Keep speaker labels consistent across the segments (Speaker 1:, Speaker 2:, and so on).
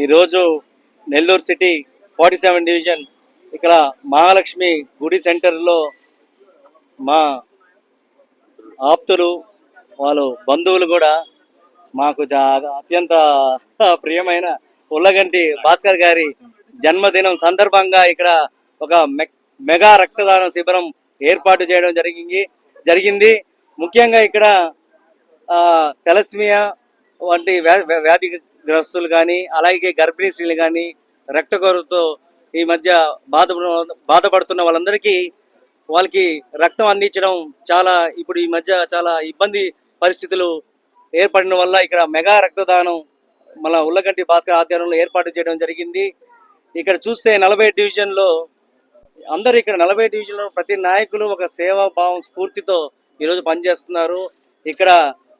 Speaker 1: ఈరోజు Nellore city 47 division ఇక్కడ మహాలక్ష్మి గుడి సెంటర్లో మా ఆప్తులు వాళ్ళు బంధువులు కూడా మాకు అత్యంత ప్రియమైన ఉల్లగంటి భాస్కర్ గారి జన్మదినం సందర్భంగా ఇక్కడ ఒక మెగా రక్తదాన శిబిరం ఏర్పాటు చేయడం జరిగింది. ముఖ్యంగా ఇక్కడ తెలస్మియా వంటి వ్యాధిగ్రస్తులు కానీ, అలాగే గర్భిణీ స్త్రీలు కానీ, రక్త కొరతతో ఈ మధ్య బాధపడుతున్న వాళ్ళకి రక్తం అందించడం ఇప్పుడు ఈ మధ్య చాలా ఇబ్బంది పరిస్థితులు ఏర్పడిన వల్ల ఇక్కడ మెగా రక్తదానం మన ఉల్లగంటి భాస్కర్ ఆధ్వర్యంలో ఏర్పాటు చేయడం జరిగింది. ఇక్కడ చూస్తే 40 డివిజన్లో అందరూ ఇక్కడ 40 డివిజన్లో ప్రతి నాయకులు ఒక సేవా భావం స్ఫూర్తితో ఈరోజు పనిచేస్తున్నారు. ఇక్కడ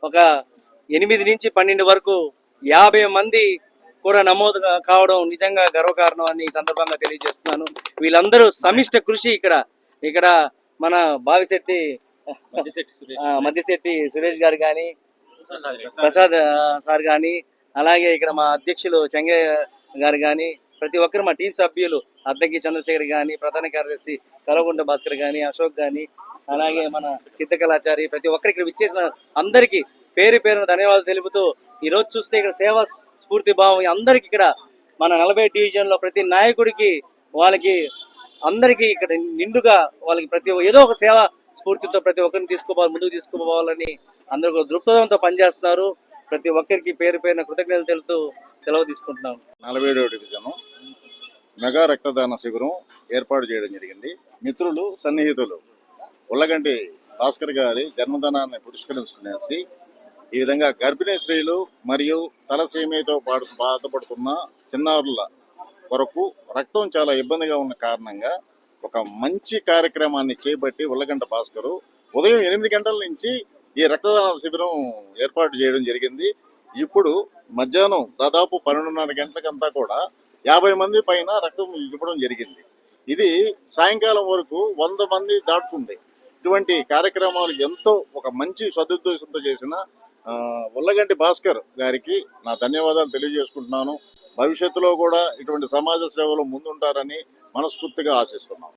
Speaker 1: ఒక 8 నుంచి 12 వరకు 50 మంది కూడా నమోదు కావడం నిజంగా గర్వకారణం అని ఈ సందర్భంగా తెలియజేస్తున్నాను. వీళ్ళందరూ సమిష్ట కృషి ఇక్కడ మన మద్దిశెట్టి సురేష్ గారు కానీ, ప్రసాద్ సార్ కానీ, అలాగే ఇక్కడ మా అధ్యక్షులు చెంగయ్య గారు కానీ, ప్రతి ఒక్కరు మా టీం సభ్యులు అద్దకి చంద్రశేఖర్ కానీ, ప్రధాన కార్యదర్శి కలగుంట భాస్కర్ కానీ, అశోక్ కానీ, అలాగే మన సిద్ధకళాచారి, ప్రతి ఒక్కరు ఇక్కడ విచ్చేసిన అందరికీ పేరు పేరున ధన్యవాదాలు తెలుపుతూ ఈరోజు చూస్తే ఇక్కడ సేవా స్ఫూర్తి భావం అందరికి ఇక్కడ మన 40 డివిజన్లో ప్రతి నాయకుడికి వాళ్ళకి అందరికీ ఇక్కడ నిండుగా వాళ్ళకి ఏదో ఒక సేవా స్ఫూర్తితో ప్రతి ఒక్కరిని ముందుకు తీసుకుపోవాలని అందరూ దృక్పథంతో పనిచేస్తున్నారు. ప్రతి ఒక్కరికి పేరు పేరున కృతజ్ఞతలు తెలుపుతూ సెలవు తీసుకుంటున్నాం.
Speaker 2: 40వ డివిజన్ మెగా రక్తదాన శిబిరం ఏర్పాటు చేయడం జరిగింది. మిత్రులు, సన్నిహితులు ఉల్లగంటి భాస్కర్ గారి జన్మదినాన్ని పురస్కరించుకునేసి ఈ విధంగా గర్భిణీ స్త్రీలు మరియు తలసీమీతో బాధపడుతున్న చిన్నారుల కొరకు రక్తం చాలా ఇబ్బందిగా ఉన్న కారణంగా ఒక మంచి కార్యక్రమాన్ని చేపట్టి ఉల్లగంటి భాస్కర్ ఉదయం 8 గంటల నుంచి ఈ రక్తదాన శిబిరం ఏర్పాటు చేయడం జరిగింది. ఇప్పుడు మధ్యాహ్నం దాదాపు 12:30 గంటలకంతా కూడా 50 మంది పైన రక్తం ఇవ్వడం జరిగింది. ఇది సాయంకాలం వరకు 100 మంది దాటుతుంది. ఇటువంటి కార్యక్రమాలు ఎంతో ఒక మంచి సదుద్దేశంతో చేసిన ఉల్లగంటి భాస్కర్ గారికి నా ధన్యవాదాలు తెలియజేసుకుంటున్నాను. భవిష్యత్తులో కూడా ఇటువంటి సమాజ సేవలో ముందుంటారని మనస్ఫూర్తిగా ఆశిస్తున్నాను.